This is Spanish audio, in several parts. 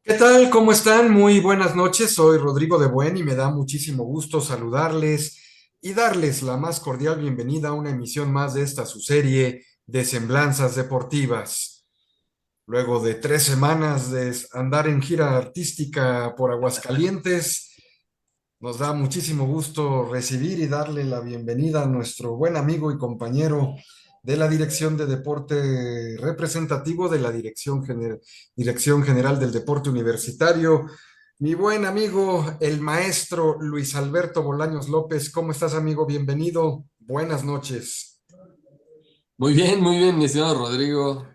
¿Qué tal? ¿Cómo están? Muy buenas noches. Soy Rodrigo de Buen y me da muchísimo gusto saludarles y darles la más cordial bienvenida a una emisión más de esta su serie de Semblanzas Deportivas. Luego de 3 semanas de andar en gira artística por Aguascalientes, nos da muchísimo gusto recibir y darle la bienvenida a nuestro buen amigo y compañero de la Dirección de Deporte representativo de la Dirección General del Deporte Universitario, mi buen amigo, el maestro Luis Alberto Bolaños López. ¿Cómo estás, amigo? Bienvenido. Buenas noches. Muy bien, mi estimado Rodrigo,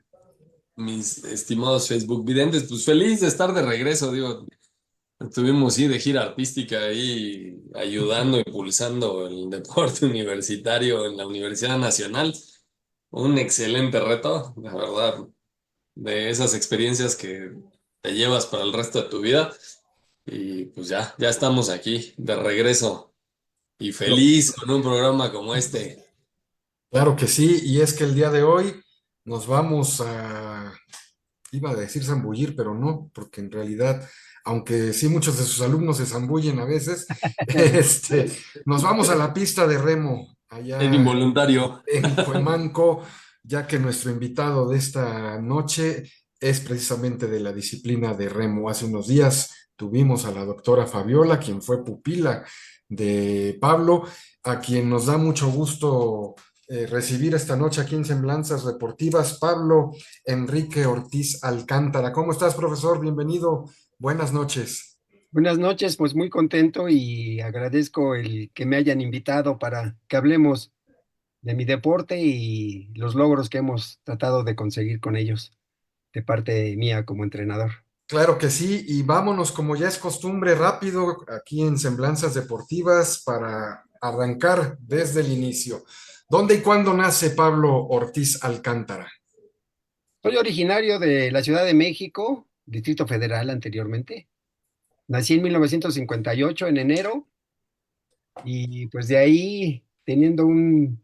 mis estimados Facebook videntes, pues feliz de estar de regreso, digo, estuvimos sí de gira artística ahí ayudando, impulsando el deporte universitario en la Universidad Nacional, un excelente reto, la verdad, de esas experiencias que te llevas para el resto de tu vida y pues ya estamos aquí de regreso y feliz con un programa como este. Claro que sí, y es que el día de hoy nos vamos a, iba a decir zambullir, pero no, porque en realidad, aunque sí muchos de sus alumnos se zambullen a veces, nos vamos a la pista de remo Es allá involuntario. en Cuemanco, ya que nuestro invitado de esta noche es precisamente de la disciplina de remo. Hace unos días tuvimos a la doctora Fabiola, quien fue pupila de Pablo, a quien nos da mucho gusto recibir esta noche aquí en Semblanzas Deportivas. Pablo Enrique Ortiz Alcántara. ¿Cómo estás, profesor? Bienvenido. Buenas noches. Buenas noches, pues muy contento y agradezco el que me hayan invitado para que hablemos de mi deporte y los logros que hemos tratado de conseguir con ellos de parte mía como entrenador. Claro que sí, y vámonos como ya es costumbre rápido aquí en Semblanzas Deportivas para arrancar desde el inicio. ¿Dónde y cuándo nace Pablo Ortiz Alcántara? Soy originario de la Ciudad de México, Distrito Federal anteriormente. Nací en 1958 en enero y pues de ahí, teniendo un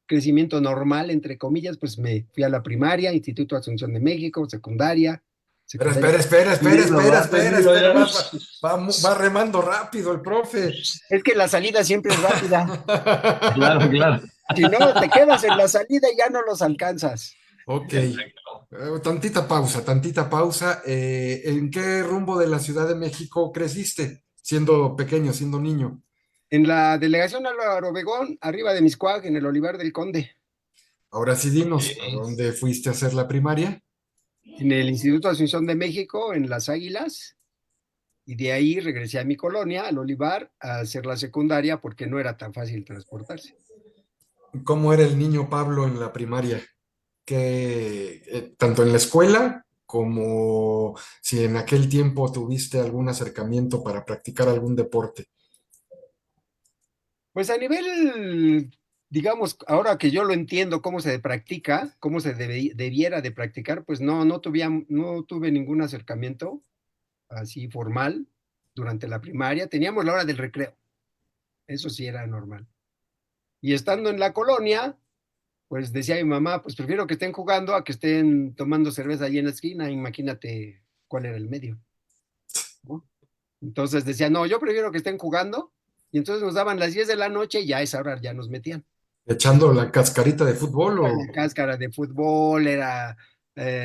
crecimiento normal, entre comillas, pues me fui a la primaria, Instituto Asunción de México, secundaria, Espera, secundaria. espera, espera, espera, Temido, espera, va, espera, temido espera, ya. va remando rápido el profe. Es que la salida siempre es rápida. Claro, claro. Si no, te quedas en la salida y ya no los alcanzas. Ok, Perfecto. tantita pausa, tantita pausa. ¿En qué rumbo de la Ciudad de México creciste, siendo pequeño, siendo niño? En la delegación Álvaro Obregón, arriba de Miscuac, en el Olivar del Conde, Ahora sí dinos, ¿a Ok. dónde fuiste a hacer la primaria? en el Instituto de Asunción de México, en Las Águilas, y de ahí regresé a mi colonia, al Olivar, a hacer la secundaria porque no era tan fácil transportarse. ¿Cómo era el niño Pablo en la primaria? Tanto en la escuela como si en aquel tiempo tuviste algún acercamiento para practicar algún deporte. Pues a nivel, digamos, ahora que yo lo entiendo cómo se practica, cómo se debiera de practicar, pues no tuve ningún acercamiento así formal durante la primaria. Teníamos la hora del recreo, eso sí era normal. Y estando en la colonia, pues decía mi mamá, pues prefiero que estén jugando a que estén tomando cerveza allí en la esquina, imagínate cuál era el medio, ¿no? Entonces decía, no, yo prefiero que estén jugando, y entonces nos daban las 10 de la noche y ya a esa hora ya nos metían. ¿Echando la cascarita de fútbol Era o la cáscara de fútbol, era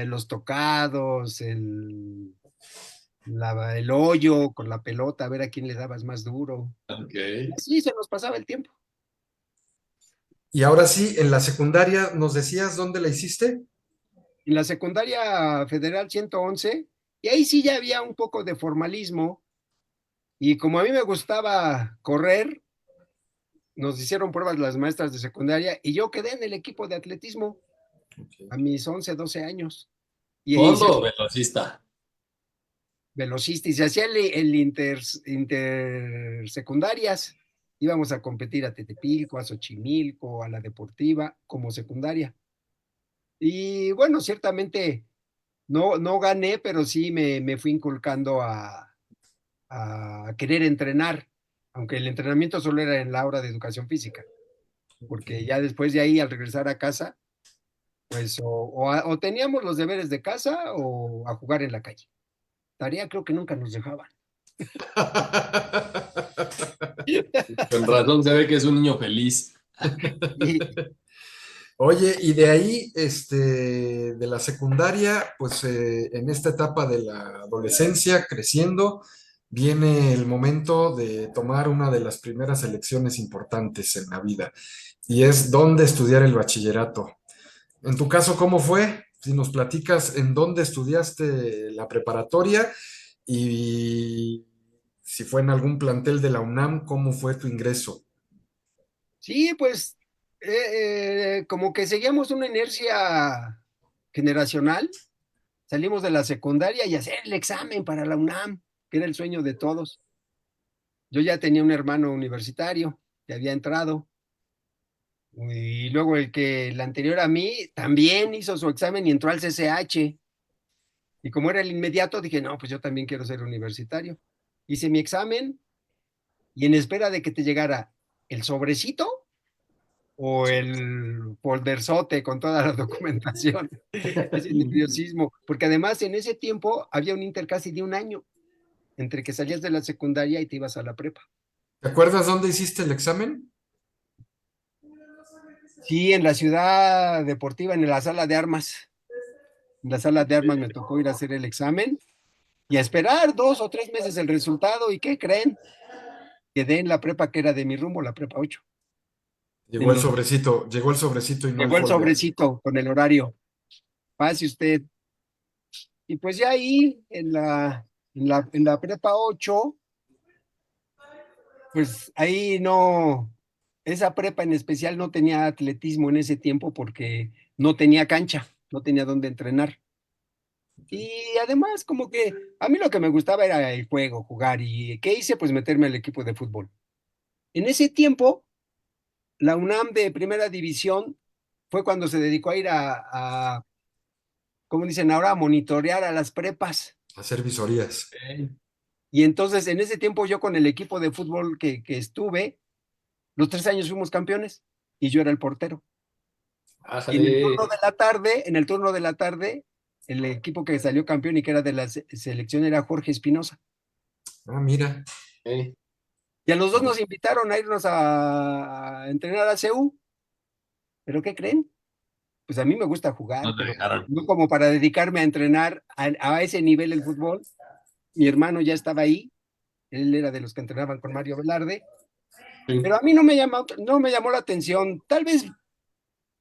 los tocados, el hoyo con la pelota, a ver a quién le dabas más duro. Ok. Y así se nos pasaba el tiempo. y ahora sí, en la secundaria nos decías dónde la hiciste? En la secundaria federal 111, y ahí sí ya había un poco de formalismo, y como a mí me gustaba correr, nos hicieron pruebas las maestras de secundaria, y yo quedé en el equipo de atletismo a mis 11 12 años. Y ahí ¿Fondo o velocista? velocista, y se hacía intersecundarias. Íbamos a competir a Tetepilco, a Xochimilco, a la Deportiva, como secundaria. Y bueno, ciertamente no gané, pero sí me fui inculcando a querer entrenar, aunque el entrenamiento solo era en la hora de educación física, porque ya después de ahí, al regresar a casa, pues o teníamos los deberes de casa o a jugar en la calle. Tarea creo que nunca nos dejaban. Con razón se ve que es un niño feliz. Y, Oye, y de ahí, de la secundaria, pues en esta etapa de la adolescencia, creciendo, viene el momento de tomar una de las primeras elecciones importantes en la vida, y es dónde estudiar el bachillerato. En tu caso, ¿cómo fue? Si nos platicas en dónde estudiaste la preparatoria y si fue en algún plantel de la UNAM, ¿cómo fue tu ingreso? sí, pues como que seguíamos una inercia generacional. Salimos de la secundaria y hacer el examen para la UNAM, que era el sueño de todos. Yo ya tenía un hermano universitario que había entrado y luego el anterior a mí también hizo su examen y entró al CCH. Y como era el inmediato, dije, no, pues yo también quiero ser universitario. Hice mi examen y en espera de que te llegara el sobrecito o el folderzote con toda la documentación, ese nerviosismo, porque además en ese tiempo había un inter casi de un año entre que salías de la secundaria y te ibas a la prepa. ¿Te acuerdas dónde hiciste el examen? Sí, en la ciudad deportiva, en la sala de armas. En la sala de armas me tocó ir a hacer el examen y a esperar 2 o 3 meses el resultado. ¿Y qué creen? Quedé en la prepa que era de mi rumbo, la prepa 8. Llegó En el los, sobrecito, llegó el sobrecito y no el llegó el folder. sobrecito con el horario. Pase usted. Y pues ya ahí, en la prepa 8, pues ahí no, esa prepa en especial no tenía atletismo en ese tiempo porque no tenía cancha, no tenía dónde entrenar. Y además, como que a mí lo que me gustaba era el juego, jugar. ¿Y qué hice? Pues meterme al equipo de fútbol. En ese tiempo, la UNAM de primera división fue cuando se dedicó a ir ¿cómo dicen ahora? A monitorear a las prepas. Hacer visorías. Y entonces, en ese tiempo, yo con el equipo de fútbol que estuve, los 3 años fuimos campeones y yo era el portero. Y en el Ájale. turno de la tarde, en el turno de la tarde, el equipo que salió campeón y que era de la selección era Jorge Espinosa. Ah, mira. Eh, Y a los dos nos invitaron a irnos a entrenar a CU. ¿Pero qué creen? Pues a mí me gusta jugar, no te pero dejaron. no como para dedicarme a entrenar a ese nivel el fútbol. Mi hermano ya estaba ahí, él era de los que entrenaban con Mario Velarde, Sí. pero a mí no me llamó la atención, tal vez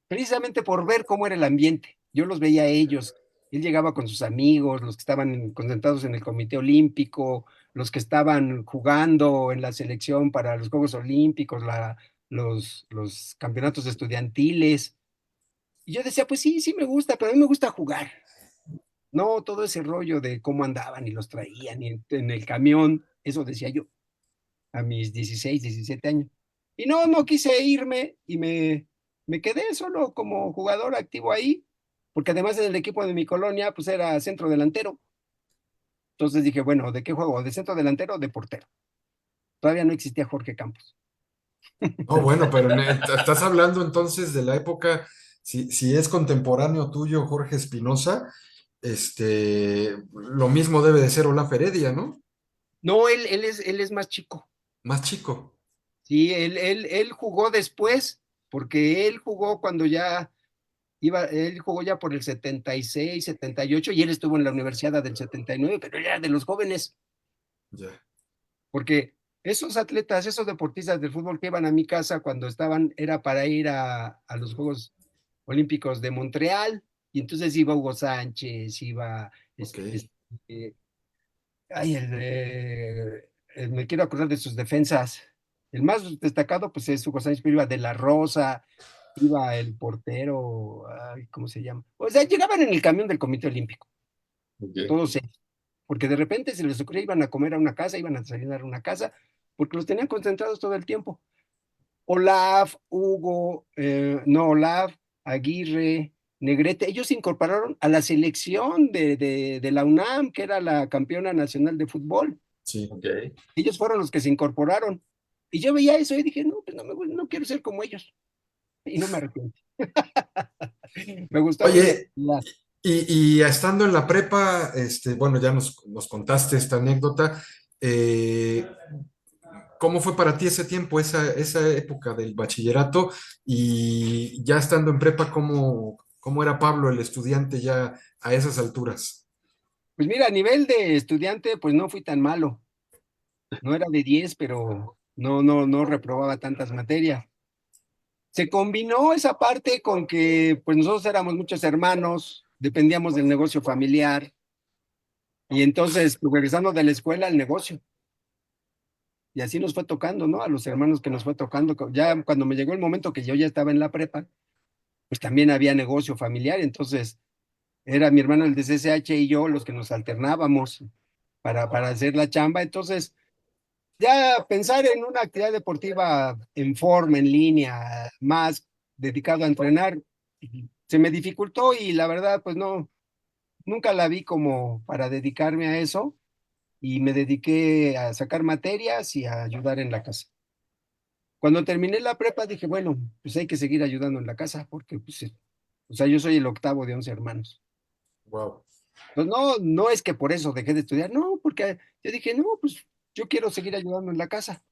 precisamente por ver cómo era el ambiente. Yo los veía a ellos. Él llegaba con sus amigos, los que estaban concentrados en el Comité Olímpico, los que estaban jugando en la selección para los Juegos Olímpicos, los campeonatos estudiantiles. Y yo decía, pues sí, sí me gusta, pero a mí me gusta jugar. No todo ese rollo de cómo andaban y los traían y en el camión, eso decía yo a mis 16 17 años. Y no quise irme y me quedé solo como jugador activo ahí, porque además en el equipo de mi colonia, pues era centro delantero. Entonces dije, bueno, ¿de qué juego? ¿De centro delantero o de portero? Todavía no existía Jorge Campos. No, bueno, pero estás hablando entonces de la época, si es contemporáneo tuyo, Jorge Espinosa, lo mismo debe de ser Olaf Heredia, ¿no? No, él es más chico. Más chico. Sí, él jugó después, porque él jugó cuando ya él jugó ya por el 76, 78 y él estuvo en la universidad del 79, pero él era de los jóvenes. Ya. Porque esos atletas, esos deportistas del fútbol que iban a mi casa cuando era para ir a los Juegos Olímpicos de Montreal, y entonces iba Hugo Sánchez, iba, Ok. eh, ay, me quiero acordar de sus defensas. El más destacado, pues es Hugo Sánchez, pero iba de la Rosa, iba el portero, ay, ¿cómo se llama? O sea, llegaban en el camión del Comité Olímpico, Ok. todos ellos, porque de repente se les ocurría, iban a comer a una casa, iban a desayunar a una casa, porque los tenían concentrados todo el tiempo. Olaf, Hugo, no, Olaf, Aguirre, Negrete, ellos se incorporaron a la selección de la UNAM, que era la campeona nacional de fútbol. Sí. Ok. Ellos fueron los que se incorporaron. Y yo veía eso y dije, no, pues no quiero ser como ellos. Y no me arrepiento. Me gustó a mí la Oye, actividad. Y estando en la prepa, bueno, ya nos contaste esta anécdota. eh, ¿Cómo fue para ti ese tiempo, esa época del bachillerato? Y ya estando en prepa, ¿cómo era Pablo, el estudiante, ya a esas alturas? Pues mira, a nivel de estudiante, pues no fui tan malo. No era de 10, pero no reprobaba tantas materias. Se combinó esa parte con que pues nosotros éramos muchos hermanos, dependíamos del negocio familiar y entonces pues, regresando de la escuela al negocio. Y así nos fue tocando, ¿no? A los hermanos que nos fue tocando. Ya cuando me llegó el momento que yo ya estaba en la prepa, pues también había negocio familiar, entonces era mi hermano el de CCH y yo los que nos alternábamos para hacer la chamba. Entonces, ya pensar en una actividad deportiva en forma, en línea, más dedicado a entrenar, se me dificultó y la verdad, pues no, nunca la vi como para dedicarme a eso y me dediqué a sacar materias y a ayudar en la casa. Cuando terminé la prepa dije, bueno, pues hay que seguir ayudando en la casa porque, pues, o sea, yo soy el octavo de 11 hermanos. Wow. Pues no es que por eso dejé de estudiar, no, porque yo dije, no, pues yo quiero seguir ayudando en la casa.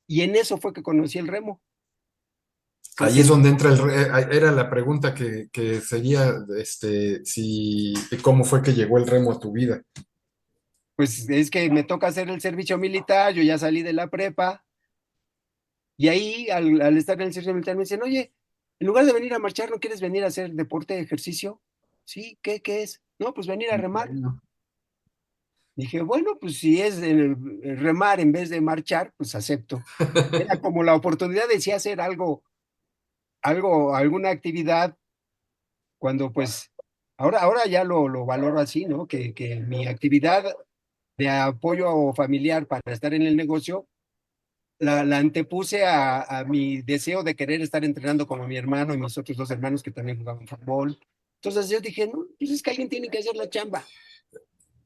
Y en eso fue que conocí el remo, Ahí porque es donde entra era la pregunta que seguía, si, ¿cómo fue que llegó el remo a tu vida? pues es que me toca hacer el servicio militar, yo ya salí de la prepa, y ahí al estar en el servicio militar me dicen, oye, en lugar de venir a marchar, ¿no quieres venir a hacer deporte, ejercicio? Sí, ¿qué es? No, pues venir a remar. Bueno. Dije, bueno, pues si es remar en vez de marchar, pues acepto. Era como la oportunidad de sí hacer alguna actividad cuando pues, ahora ya lo valoro así, ¿no? Que mi actividad de apoyo familiar para estar en el negocio la antepuse a mi deseo de querer estar entrenando como mi hermano y mis otros dos hermanos que también jugaban fútbol. Entonces yo dije, no, pues es que alguien tiene que hacer la chamba.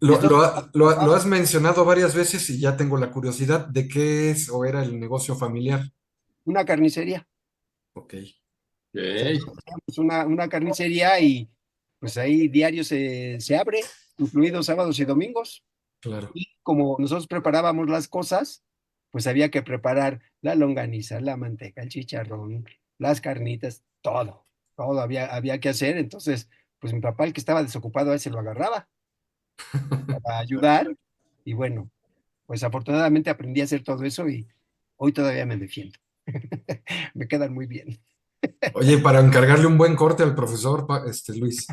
Y Lo, esto lo ha- lo ha- lo has mencionado varias veces y ya tengo la curiosidad de qué es o era el negocio familiar. una carnicería. Ok, O sea, Ok. teníamos una carnicería y pues ahí diario se abre, incluidos sábados y domingos. claro. Y como nosotros preparábamos las cosas, pues había que preparar la longaniza, la manteca, el chicharrón, las carnitas, todo había que hacer. Entonces, pues mi papá, el que estaba desocupado, a veces lo agarraba para ayudar. Y bueno, pues afortunadamente aprendí a hacer todo eso y hoy todavía me defiendo. Me quedan muy bien. Oye, para encargarle un buen corte al profesor, Luis.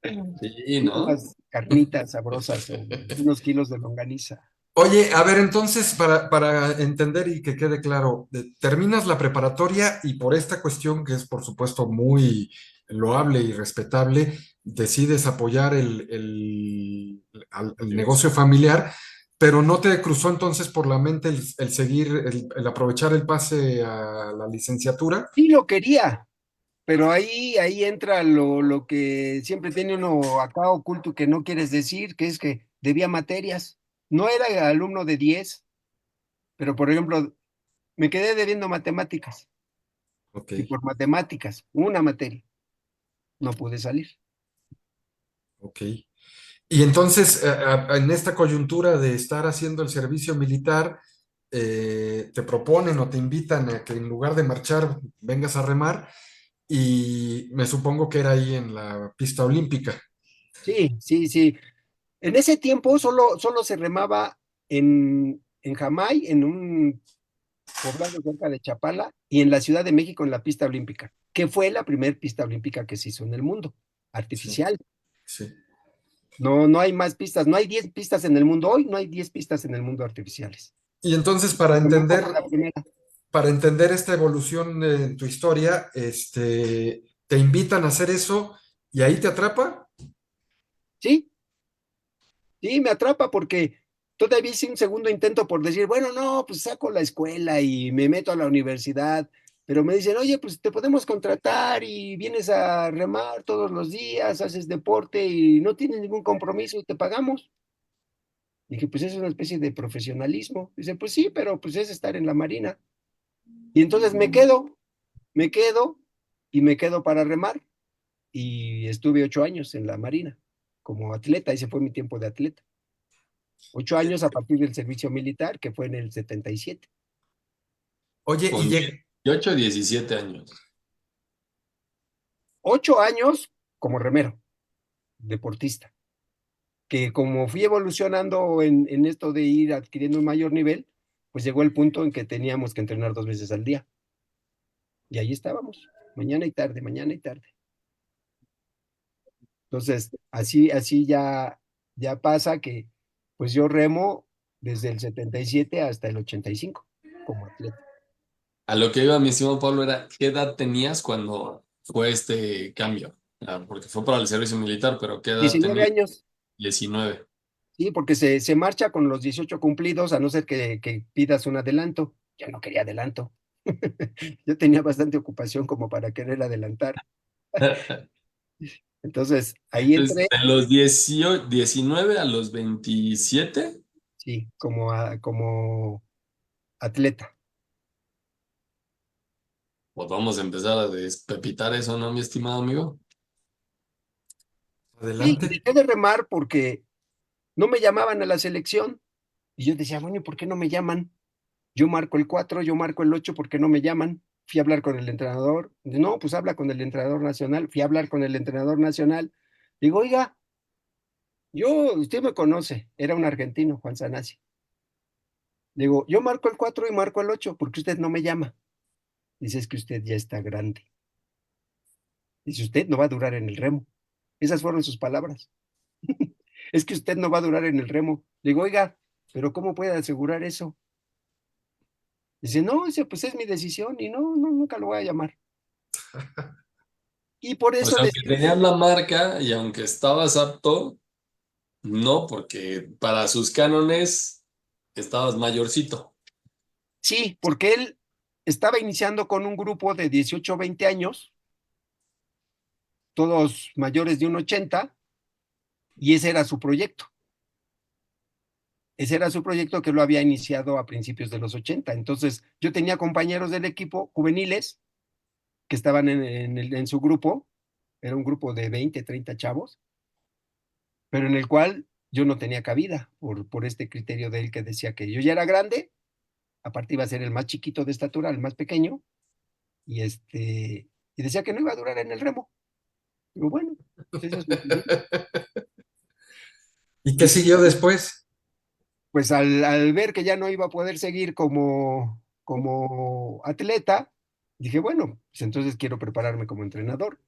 Sí, Y ¿no? unas carnitas sabrosas o unos kilos de longaniza. Oye, a ver, entonces, para entender y que quede claro, terminas la preparatoria y por esta cuestión, que es por supuesto muy loable y respetable, decides apoyar el negocio familiar, pero no te cruzó entonces por la mente el seguir, el aprovechar el pase a la licenciatura. Sí lo quería, pero ahí entra lo que siempre tiene uno acá oculto que no quieres decir, que es que debía materias. No era alumno de 10, pero por ejemplo, me quedé debiendo matemáticas. Ok, Y por matemáticas, una materia, no pude salir. ok. Y entonces, en esta coyuntura de estar haciendo el servicio militar, te proponen o te invitan a que en lugar de marchar vengas a remar y me supongo que era ahí en la pista olímpica. Sí, sí, sí. En ese tiempo solo se remaba en Jamay, en un poblado cerca de Chapala, y en la Ciudad de México en la pista olímpica, que fue la primera pista olímpica que se hizo en el mundo, Sí, artificial. sí. No hay más pistas, no hay 10 pistas en el mundo hoy, no hay 10 pistas en el mundo artificiales. Y entonces, Remamos fue la primera. para entender esta evolución en tu historia, te invitan a hacer eso y ahí te atrapa. Sí, sí, me atrapa porque todavía hice un segundo intento por decir, bueno, no, pues saco la escuela y me meto a la universidad, pero me dicen, oye, pues te podemos contratar y vienes a remar todos los días, haces deporte y no tienes ningún compromiso y te pagamos. Dije, pues es una especie de profesionalismo. Dice, pues sí, pero pues es estar en la marina. Y entonces me quedo y me quedo para remar. y estuve 8 años en la Marina como atleta. Ese fue mi tiempo de atleta. 8 años a partir del servicio militar, que fue en el 77. Oye, Con 18, 17 años. 8 años como remero, deportista, que como fui evolucionando en esto de ir adquiriendo un mayor nivel, pues llegó el punto en que teníamos que entrenar 2 veces al día. Y ahí estábamos, mañana y tarde, mañana y tarde. Entonces, así ya pasa que, pues yo remo desde el 77 hasta el 85 como atleta. A lo que iba mi estimado Pablo era, ¿qué edad tenías cuando fue este cambio? Ah, porque fue para el servicio militar, pero ¿qué edad 19 tenías? años, 19. sí, porque se marcha con los 18 cumplidos, a no ser que pidas un adelanto. Yo no quería adelanto. Yo tenía bastante ocupación como para querer adelantar. Entonces, ahí Entonces, entré, de los 18, 19 a los 27, sí, como atleta. pues vamos a empezar a despepitar eso, ¿no, mi estimado amigo? Sí, y adelante. dejé de remar porque no me llamaban a la selección. Y yo decía, bueno, ¿y por qué no me llaman? Yo marco el 4, yo marco el 8, ¿por qué no me llaman? Fui a hablar con el entrenador. No, pues habla con el entrenador nacional. Fui a hablar con el entrenador nacional. Digo, oiga, usted me conoce, era un argentino, Juan Sanasi. Digo, yo marco el 4 y marco el 8, ¿porque usted no me llama? Dice, es que usted ya está grande. Dice, usted no va a durar en el remo. Esas fueron sus palabras. Es que usted no va a durar en el remo. Digo, oiga, pero ¿cómo puede asegurar eso? Dice, no, dice, pues es mi decisión y no, no, nunca lo voy a llamar. Y por O eso sea, aunque decidí, tenías la marca y aunque estabas apto, no, porque para sus cánones estabas mayorcito. sí, porque él estaba iniciando con un grupo de 18 o 20 años, todos mayores de 1,80, y ese era su proyecto. Ese era su proyecto que lo había iniciado a principios de los 80. Entonces, yo tenía compañeros del equipo juveniles que estaban en su grupo, era un grupo de 20, 30 chavos, pero en el cual yo no tenía cabida por este criterio de él que decía que yo ya era grande, aparte iba a ser el más chiquito de estatura, el más pequeño, y decía que no iba a durar en el remo. Digo, bueno, pues esa es su opinión. ¿Y qué Y siguió después? pues al ver que ya no iba a poder seguir como atleta, dije, bueno, pues entonces quiero prepararme como entrenador.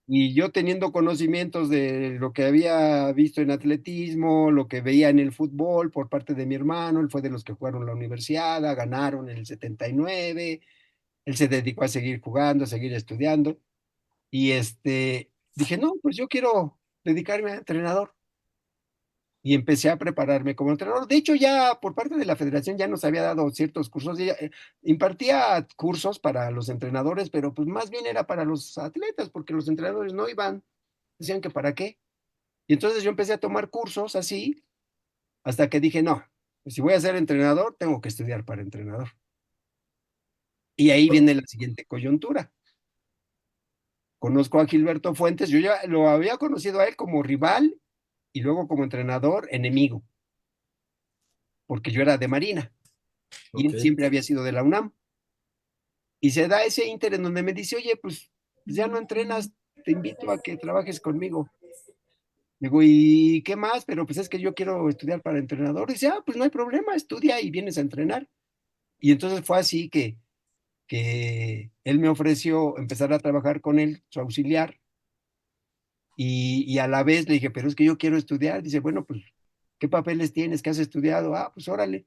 Y yo teniendo conocimientos de lo que había visto en atletismo, lo que veía en el fútbol por parte de mi hermano, él fue de los que jugaron la universidad, ganaron en el 79, él se dedicó a seguir jugando, a seguir estudiando, y dije, no, pues yo quiero dedicarme a entrenador. Y empecé a prepararme como entrenador. De hecho, ya por parte de la federación ya nos había dado ciertos cursos. Impartía cursos para los entrenadores, pero pues más bien era para los atletas, porque los entrenadores no iban, decían que para qué. Y entonces yo empecé a tomar cursos así, hasta que dije, no, pues si voy a ser entrenador, tengo que estudiar para entrenador. Y ahí viene la siguiente coyuntura. Conozco a Gilberto Fuentes, yo ya lo había conocido a él como rival y luego como entrenador enemigo, porque yo era de Marina y Ok. él siempre había sido de la UNAM. Y se da ese ínter en donde me dice, oye, pues ya no entrenas, te invito a que trabajes conmigo. Digo, ¿y qué más? Pero pues es que yo quiero estudiar para entrenador. Dice, pues no hay problema, estudia y vienes a entrenar. Y entonces fue así que él me ofreció empezar a trabajar con él, su auxiliar, y a la vez le dije, pero es que yo quiero estudiar. Dice, bueno, pues, ¿qué papeles tienes? ¿Qué has estudiado? Pues órale.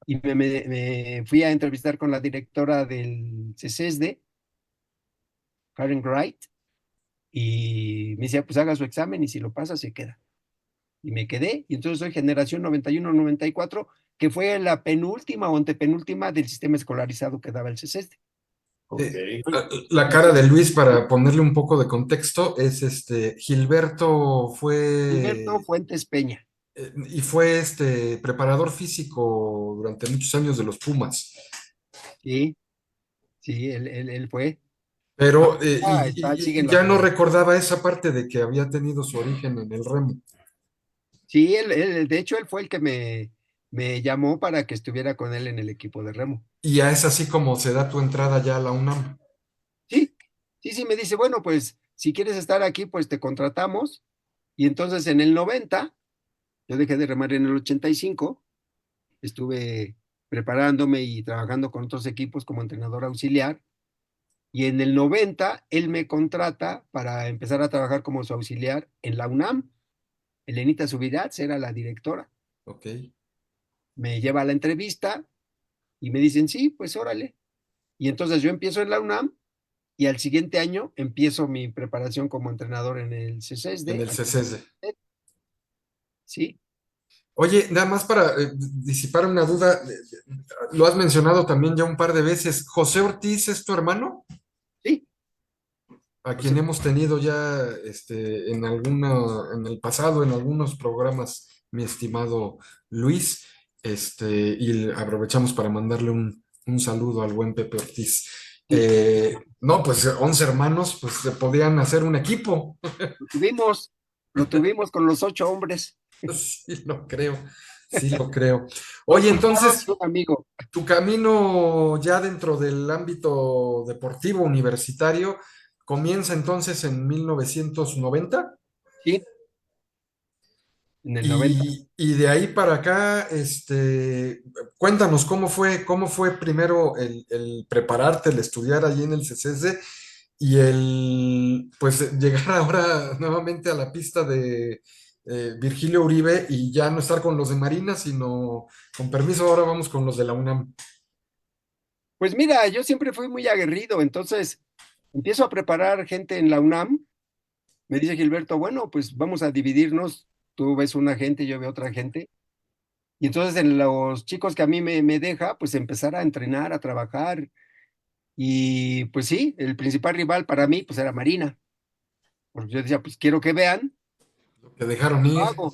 Y me fui a entrevistar con la directora del CESESDE, Karen Wright, y me decía, pues haga su examen y si lo pasa, se queda. Y me quedé, y entonces soy generación 91-94, que fue la penúltima o antepenúltima del sistema escolarizado que daba el CESESDE. Ok. La cara de Luis, para ponerle un poco de contexto, es Gilberto Gilberto fue Fuentes Peña, y fue preparador físico durante muchos años de los Pumas. sí, sí, él fue. Pero Sigue en la ya no federación. recordaba esa parte de que había tenido su origen en el remo. Sí, de hecho, él fue el que me llamó para que estuviera con él en el equipo de remo. Y ya es así como se da tu entrada ya a la UNAM. Sí, sí, me dice, bueno, pues si quieres estar aquí, pues te contratamos. Y entonces en el 90, yo dejé de remar en el 85, estuve preparándome y trabajando con otros equipos como entrenador auxiliar. Y en el 90, él me contrata para empezar a trabajar como su auxiliar en la UNAM. Elenita Subirats era la directora. Ok. Me lleva a la entrevista y me dicen, sí, pues órale. Y entonces yo empiezo en la UNAM y al siguiente año empiezo mi preparación como entrenador en el En CCSD, el aquí CCS. sí, Oye, nada más para disipar una duda, lo has mencionado también ya un par de veces. ¿José Ortiz es tu hermano? sí, A José. quien hemos tenido ya en el pasado, en algunos programas, mi estimado Luis, y aprovechamos para mandarle un saludo al buen Pepe Ortiz. Sí, No, pues 11 hermanos, pues se podían hacer un equipo. lo tuvimos, lo tuvimos con los 8 hombres, Sí, lo creo, sí lo creo. dos Oye, cuñados y entonces, un amigo. tu camino ya dentro del ámbito deportivo universitario comienza entonces en 1990 Sí, en el 90. y de ahí para acá, cuéntanos cómo fue primero el prepararte, el estudiar allí en el CCS y el pues llegar ahora nuevamente a la pista de Virgilio Uribe y ya no estar con los de Marina, sino con permiso, ahora vamos con los de la UNAM. Pues mira, yo siempre fui muy aguerrido, entonces empiezo a preparar gente en la UNAM. Me dice Gilberto, bueno, pues vamos a dividirnos. Tú ves una gente, yo veo otra gente. Y entonces en los chicos que a mí me deja, pues empezar a entrenar, a trabajar. Y pues sí, el principal rival para mí, pues era Marina. Porque yo decía, pues quiero que vean Lo que dejaron lo ir, hago,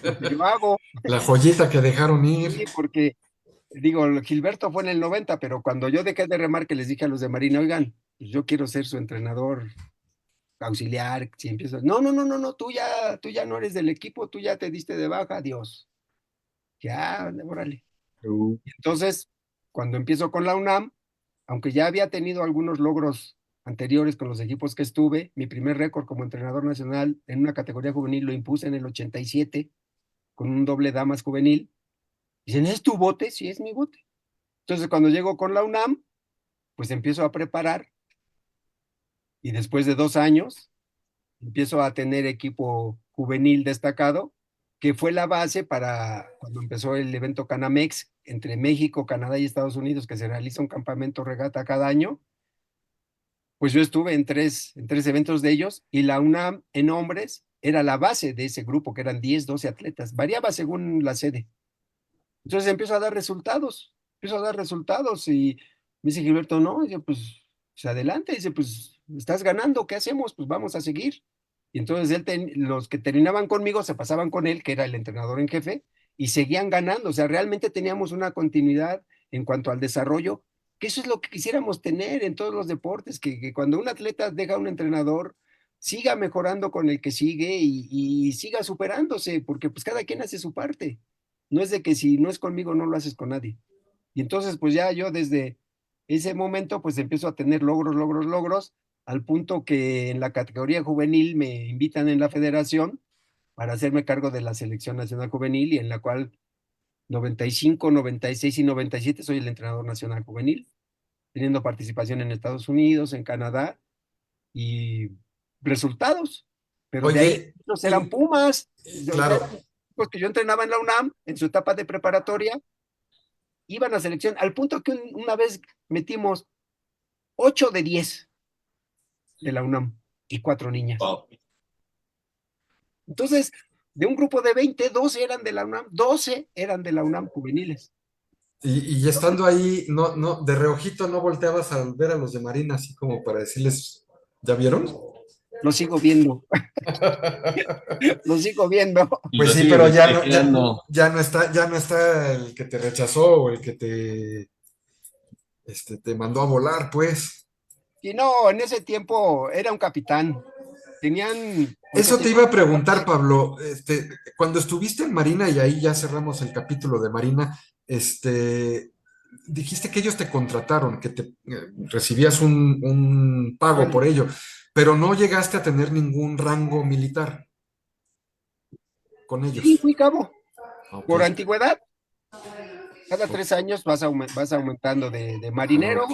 lo que yo hago. la joyita que dejaron ir. Sí, porque digo, Gilberto fue en el 90, pero cuando yo dejé de remar, que les dije a los de Marina, oigan, pues yo quiero ser su entrenador auxiliar, si empiezo, no, tú ya no eres del equipo, tú ya te diste de baja, adiós. Ya, órale. Entonces, cuando empiezo con la UNAM, aunque ya había tenido algunos logros anteriores con los equipos que estuve, mi primer récord como entrenador nacional en una categoría juvenil lo impuse en el 87 con un doble damas juvenil. Dicen, ¿es tu bote? Sí, es mi bote. Entonces, cuando llego con la UNAM, pues empiezo a preparar y después de 2 años empiezo a tener equipo juvenil destacado, que fue la base para cuando empezó el evento Canamex entre México, Canadá y Estados Unidos, que se realiza un campamento regata cada año. Pues yo estuve en tres eventos de ellos y la UNAM en hombres era la base de ese grupo, que eran 10, 12 atletas. Variaba según la sede. Entonces empiezo a dar resultados y me dice Gilberto, no, yo pues adelante, dice, pues estás ganando, ¿qué hacemos? Pues vamos a seguir. Y entonces los que terminaban conmigo se pasaban con él, que era el entrenador en jefe, y seguían ganando. O sea, realmente teníamos una continuidad en cuanto al desarrollo, que eso es lo que quisiéramos tener en todos los deportes, que cuando un atleta deja a un entrenador, siga mejorando con el que sigue y siga superándose, porque pues cada quien hace su parte. No es de que si no es conmigo, no lo haces con nadie. Y entonces, pues ya yo desde ese momento, pues empiezo a tener logros, al punto que en la categoría juvenil me invitan en la federación para hacerme cargo de la selección nacional juvenil y en la cual 95, 96 y 97 soy el entrenador nacional juvenil, teniendo participación en Estados Unidos, en Canadá y resultados. Pero de ahí Oye, los eran Pumas, o sea, claro, eran pues que yo entrenaba en la UNAM en su etapa de preparatoria, iban a selección, al punto que una vez metimos 8 de 10 de la UNAM y 4 niñas. Wow. Entonces, de un grupo de 20, 12 eran de la UNAM, 12 eran de la UNAM juveniles. y estando ahí, no, de reojito no volteabas a ver a los de Marina así como para decirles, ¿ya vieron? Lo sigo viendo, lo sigo viendo. Pues Lo sí, sigue pero bestejeando. ya no está el que te rechazó o el que te mandó a volar, pues. Y no, en ese tiempo era un capitán. Tenían Eso te iba a preguntar, 800 Pablo. Cuando estuviste en Marina, y ahí ya cerramos el capítulo de Marina, dijiste que ellos te contrataron, que te recibías un pago por sueldos. ello, pero no llegaste a tener ningún rango militar con Sí, ellos. fui cabo. Ok, Por antigüedad, cada ok, 3 años vas aumentando de ok, marinero.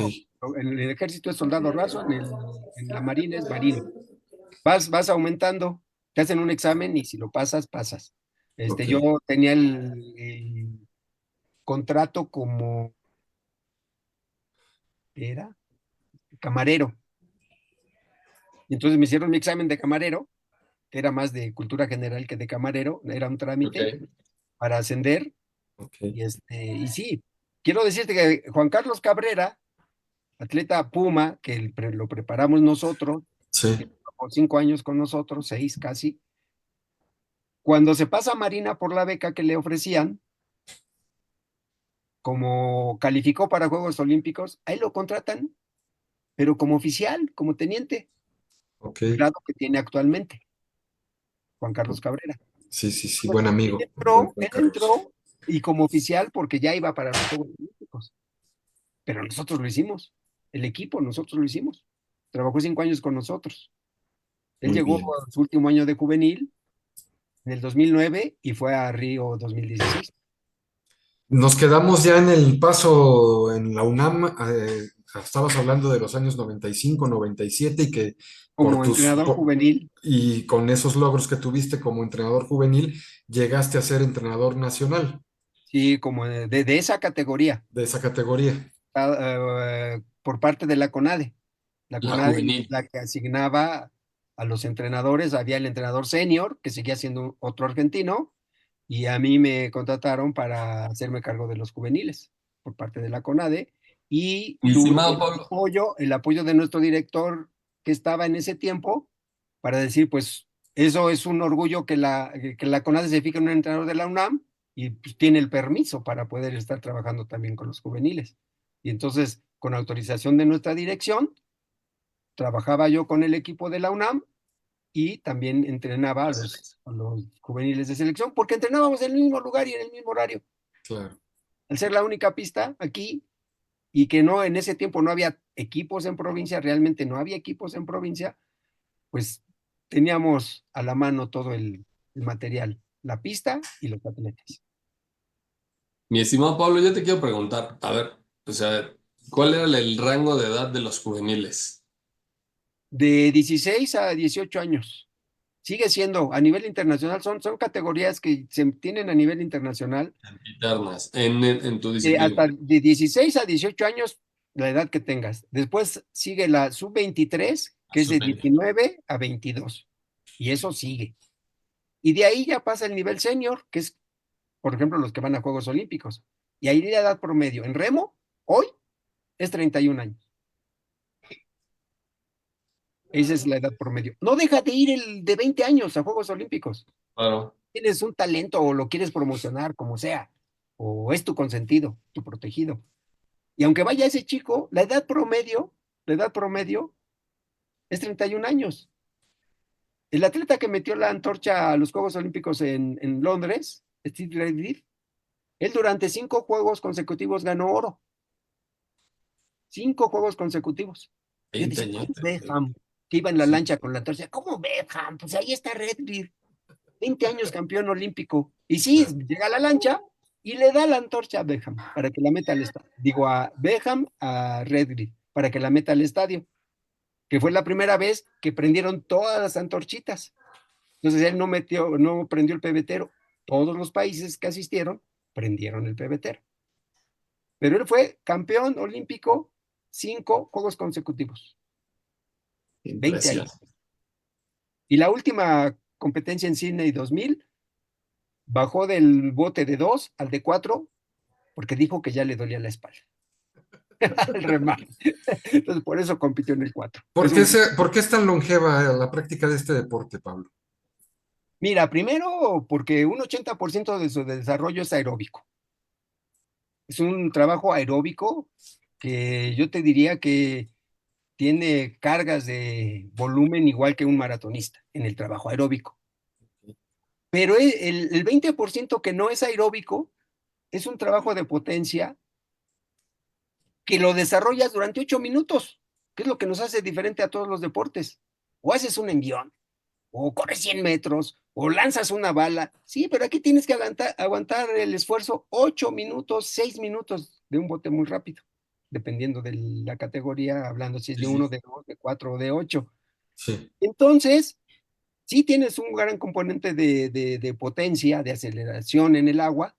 En el ejército es soldado raso, en la marina es marino. Vas aumentando, te hacen un examen y si lo pasas, pasas. ok, Yo tenía el contrato como, era camarero. Y entonces me hicieron mi examen de camarero, que era más de cultura general que de camarero, era un trámite Ok, para ascender. ok. Y sí, quiero decirte que Juan Carlos Cabrera, atleta Puma, que lo preparamos nosotros, que Sí, trabajó 5 años con nosotros, 6 casi, cuando se pasa a Marina por la beca que le ofrecían, como calificó para Juegos Olímpicos, ahí lo contratan, pero como oficial, como teniente, ok. el grado que tiene actualmente, Juan Carlos Cabrera. Sí, sí, sí, Entonces, buen él amigo, el buen entró, Juan él Carlos. entró y como oficial porque ya iba para los Juegos Olímpicos, pero nosotros lo hicimos, el equipo, nosotros lo hicimos. Trabajó 5 años con nosotros. Él Muy llegó bien. a su último año de juvenil en el 2009 y fue a Río 2016. Nos quedamos ya en el paso en la UNAM. Estabas hablando de los años 95, 97 y que por Como tus entrenador juvenil, y con esos logros que tuviste como entrenador juvenil, llegaste a ser entrenador nacional sí, como de esa categoría, de esa categoría. por parte de la CONADE. La la CONADE es juvenil. la que asignaba a los entrenadores, había el entrenador senior, que seguía siendo otro argentino, y a mí me contrataron para hacerme cargo de los juveniles por parte de la CONADE, y Mi tuve estimado Pablo, el apoyo de nuestro director que estaba en ese tiempo para decir, pues eso es un orgullo que la CONADE se fije en un entrenador de la UNAM y pues, tiene el permiso para poder estar trabajando también con los juveniles. Y entonces, con autorización de nuestra dirección, trabajaba yo con el equipo de la UNAM y también entrenaba a los juveniles de selección, porque entrenábamos en el mismo lugar y en el mismo horario. Claro. Al ser la única pista aquí y que no en ese tiempo no había equipos en provincia, realmente no había equipos en provincia, pues teníamos a la mano todo el material, la pista y los atletas. mi estimado Pablo, yo te quiero preguntar, a ver, o sea, ¿cuál era el rango de edad de los juveniles De 16 a 18 años. Sigue siendo a nivel internacional, son categorías que se tienen a nivel internacional. internas en tu disciplina? Hasta de 16 a 18 años, la edad que tengas. Después sigue la sub-23, A que es de sub-20. 19 a 22. Y eso sigue. Y de ahí ya pasa el nivel senior, que es, por ejemplo, los que van a Juegos Olímpicos. Y ahí la edad promedio en remo, hoy, es 31 años. Esa es la edad promedio. No deja de ir el de 20 años a Juegos Olímpicos. Claro. Tienes un talento o lo quieres promocionar, como sea, o es tu consentido, tu protegido. Y aunque vaya ese chico, la edad promedio es 31 años. El atleta que metió la antorcha a los Juegos Olímpicos en Londres, Steve Reddick, él durante 5 juegos consecutivos ganó oro. 5 juegos consecutivos. Yo 20 decía, años. ¿cómo Beckham? Que iba en la lancha con la antorcha, ¿cómo Beckham? Pues ahí está Reddick, 20 años campeón olímpico. Y sí, llega a la lancha y le da la antorcha a Beckham para que la meta al estadio. Digo, a Beckham, a Reddick, para que la meta al estadio, que fue la primera vez que prendieron todas las antorchitas. Entonces él no prendió el pebetero. Todos los países que asistieron prendieron el pebetero. Pero él fue campeón olímpico 5 juegos consecutivos, 20 Impresión. años. Y la última competencia en Sydney 2000 bajó del bote de 2 al de 4 porque dijo que ya le dolía la espalda al remar. Entonces por eso compitió en el 4. Por qué es tan longeva la práctica de este deporte, Pablo? Mira, primero porque un 80% de su desarrollo es aeróbico. Es un trabajo aeróbico que yo te diría que tiene cargas de volumen igual que un maratonista en el trabajo aeróbico. Pero el 20% que no es aeróbico es un trabajo de potencia que lo desarrollas durante 8 minutos, que es lo que nos hace diferente a todos los deportes. O haces un envión, o corres 100 metros, o lanzas una bala. Sí, pero aquí tienes que aguantar el esfuerzo 8 minutos, 6 minutos de un bote muy rápido, dependiendo de la categoría, hablando si es Sí, de sí. 1, de 2, de 4 o de 8. Sí. Entonces, sí tienes un gran componente de potencia, de aceleración en el agua,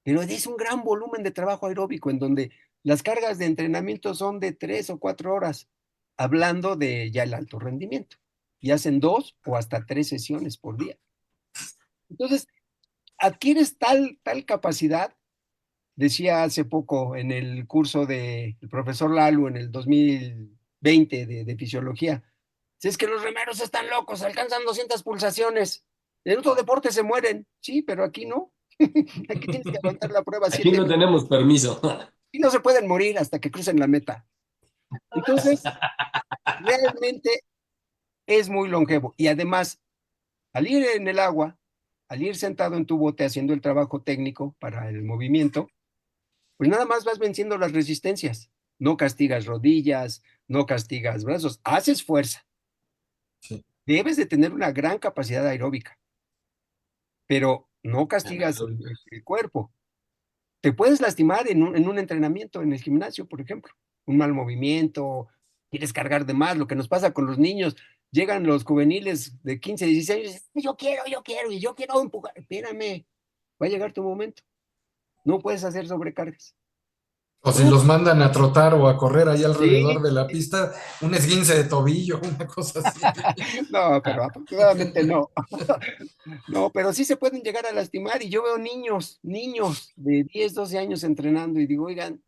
pero es un gran volumen de trabajo aeróbico en donde las cargas de entrenamiento son de 3 o 4 horas, hablando de ya el alto rendimiento. Y hacen 2 o hasta 3 sesiones por día. Entonces, adquieres tal capacidad, decía hace poco en el curso del profesor Lalu en el 2020 de fisiología, si es que los remeros están locos, alcanzan 200 pulsaciones. En otro deporte se mueren, sí, pero aquí no. Aquí tienes que aguantar la prueba Aquí 7 no minutos tenemos permiso. y no se pueden morir hasta que crucen la meta. Entonces, realmente es muy longevo. Y además, al ir en el agua, al ir sentado en tu bote haciendo el trabajo técnico para el movimiento, pues nada más vas venciendo las resistencias. No castigas rodillas, no castigas brazos, haces fuerza. Sí. Debes de tener una gran capacidad aeróbica, pero no castigas el cuerpo. Te puedes lastimar en un entrenamiento en el gimnasio, por ejemplo. Un mal movimiento, quieres cargar de más, lo que nos pasa con los niños. Llegan los juveniles de 15, 16 años, y dicen, y yo quiero empujar. Espérame, va a llegar tu momento. No puedes hacer sobrecargas. O si No, los mandan a trotar o a correr ahí alrededor sí, de la pista, un esguince de tobillo, una cosa así. no, pero afortunadamente no. No, pero sí se pueden llegar a lastimar y yo veo niños de 10, 12 años entrenando y digo, oigan,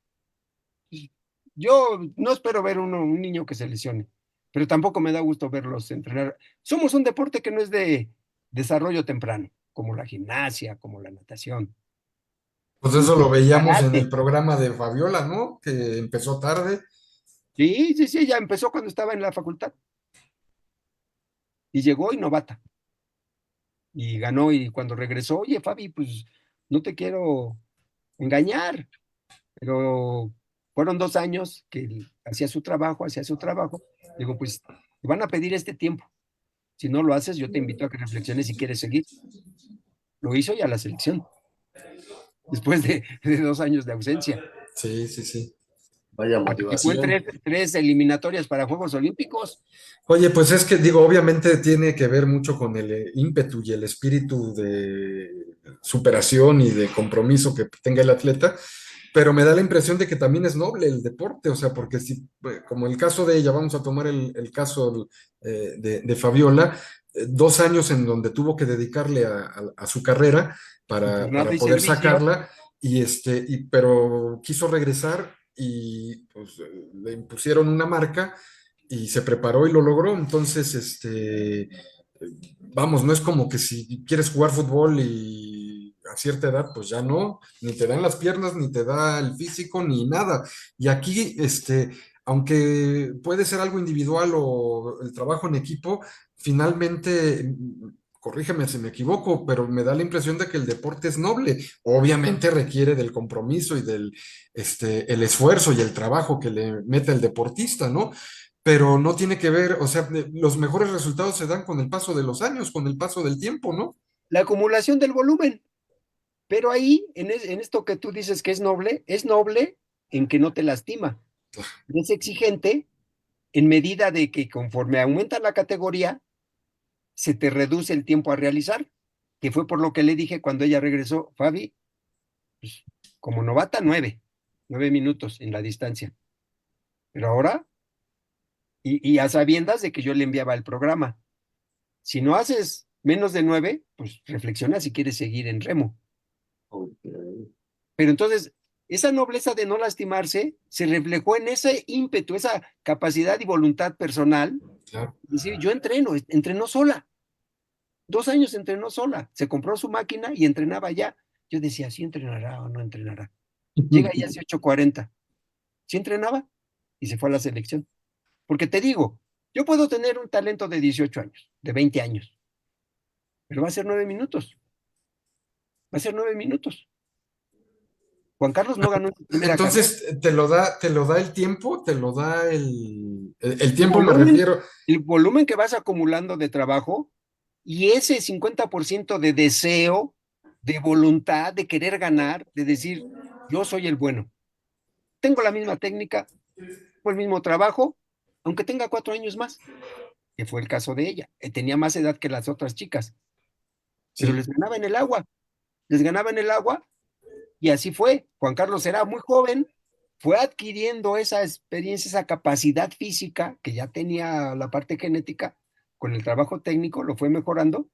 yo no espero ver un niño que se lesione, pero tampoco me da gusto verlos entrenar. Somos un deporte que no es de desarrollo temprano, como la gimnasia, como la natación, Pues eso lo incluso el veíamos en el karate. programa de Fabiola, ¿no? Que empezó tarde. Sí, sí, sí, ya empezó cuando estaba en la facultad y llegó y novata y ganó y cuando regresó, oye, Fabi, pues no te quiero engañar, pero fueron 2 años que él hacía su trabajo. Digo, pues te van a pedir este tiempo. Si no lo haces, yo te invito a que reflexiones si quieres seguir. Lo hizo ya la selección, después de 2 años de ausencia. Sí, sí, sí. Vaya Participó en motivación. tres eliminatorias para Juegos Olímpicos. Oye, pues es que digo, obviamente tiene que ver mucho con el ímpetu y el espíritu de superación y de compromiso que tenga el atleta, pero me da la impresión de que también es noble el deporte, o sea, porque si, como el caso de ella, vamos a tomar el caso de Fabiola, 2 años en donde tuvo que dedicarle a su carrera Internado para y poder servicio. sacarla, pero quiso regresar y pues, le impusieron una marca y se preparó y lo logró. Entonces, vamos, no es como que si quieres jugar fútbol y a cierta edad, pues ya no, ni te dan las piernas, ni te da el físico, ni nada. Y aquí, aunque puede ser algo individual o el trabajo en equipo, finalmente, corrígeme si me equivoco, pero me da la impresión de que el deporte es noble. Obviamente requiere del compromiso y el esfuerzo y el trabajo que le mete el deportista, ¿no? Pero no tiene que ver, o sea, los mejores resultados se dan con el paso de los años, con el paso del tiempo, ¿no? La acumulación del volumen. Pero ahí, en esto que tú dices que es noble en que no te lastima. Es exigente en medida de que conforme aumenta la categoría, se te reduce el tiempo a realizar, que fue por lo que le dije cuando ella regresó, Fabi, pues, como novata, 9 minutos en la distancia. Pero ahora, y a sabiendas de que yo le enviaba el programa, si no haces menos de 9, pues reflexiona si quieres seguir en remo. Ok. Pero entonces, esa nobleza de no lastimarse se reflejó en ese ímpetu, esa capacidad y voluntad personal. Claro. Es decir, yo entrenó sola. 2 años entrenó sola. Se compró su máquina y entrenaba ya. Yo decía, ¿sí entrenará o no entrenará? Llega ya hace 8:40. ¿Sí entrenaba? Y se fue a la selección. Porque te digo, yo puedo tener un talento de 18 años, de 20 años, pero va a ser 9 minutos. Va a ser 9 minutos. Juan Carlos no ganó en su primera carrera. Entonces, te lo da el tiempo, te lo da el El tiempo me volumen, refiero. el volumen que vas acumulando de trabajo y ese 50% de deseo, de voluntad, de querer ganar, de decir, yo soy el bueno. Tengo la misma técnica, o el mismo trabajo, aunque tenga 4 años más, que fue el caso de ella. Tenía más edad que las otras chicas, pero Sí, les ganaba en el agua, les ganaba en el agua y así fue. Juan Carlos era muy joven, fue adquiriendo esa experiencia, esa capacidad física que ya tenía la parte genética, con el trabajo técnico lo fue mejorando,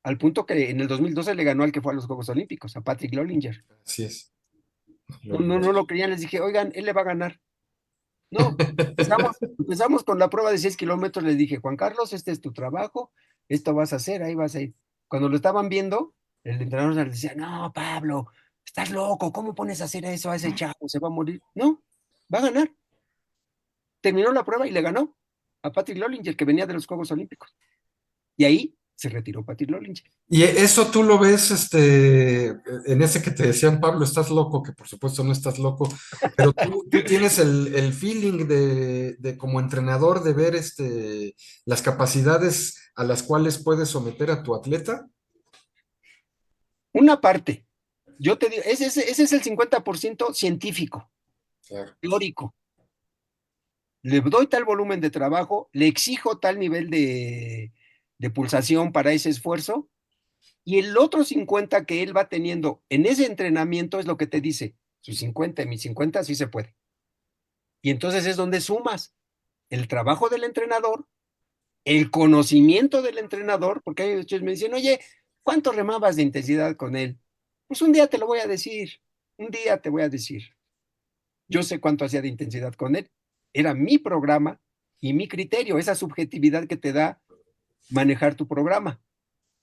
al punto que en el 2012 le ganó al que fue a los Juegos Olímpicos, a Patrick Lollinger. así es. No, no, no lo creían, les dije, oigan, él le va a ganar. No, empezamos con la prueba de 6 kilómetros, les dije, Juan Carlos, este es tu trabajo, esto vas a hacer, ahí vas a ir. Cuando lo estaban viendo, el entrenador les decía, no, Pablo, estás loco, ¿cómo pones a hacer eso a ese chavo? Se va a morir. No, va a ganar. Terminó la prueba y le ganó a Patrick Lollinger, que venía de los Juegos Olímpicos. Y ahí se retiró Patrick Lollinger. Y eso tú lo ves, en ese que te decían, Pablo, estás loco, que por supuesto no estás loco, pero tú tienes el feeling de como entrenador de ver, las capacidades a las cuales puedes someter a tu atleta. Una parte, yo te digo, ese es el 50% científico, Claro. teórico. Le doy tal volumen de trabajo, le exijo tal nivel de pulsación para ese esfuerzo, y el otro 50 que él va teniendo en ese entrenamiento es lo que te dice, sus 50 y mis 50 sí se puede. Y entonces es donde sumas el trabajo del entrenador, el conocimiento del entrenador, porque hay muchos me dicen, oye, ¿cuánto remabas de intensidad con él? Pues un día te lo voy a decir, un día te voy a decir. Yo sé cuánto hacía de intensidad con él. Era mi programa y mi criterio, esa subjetividad que te da manejar tu programa.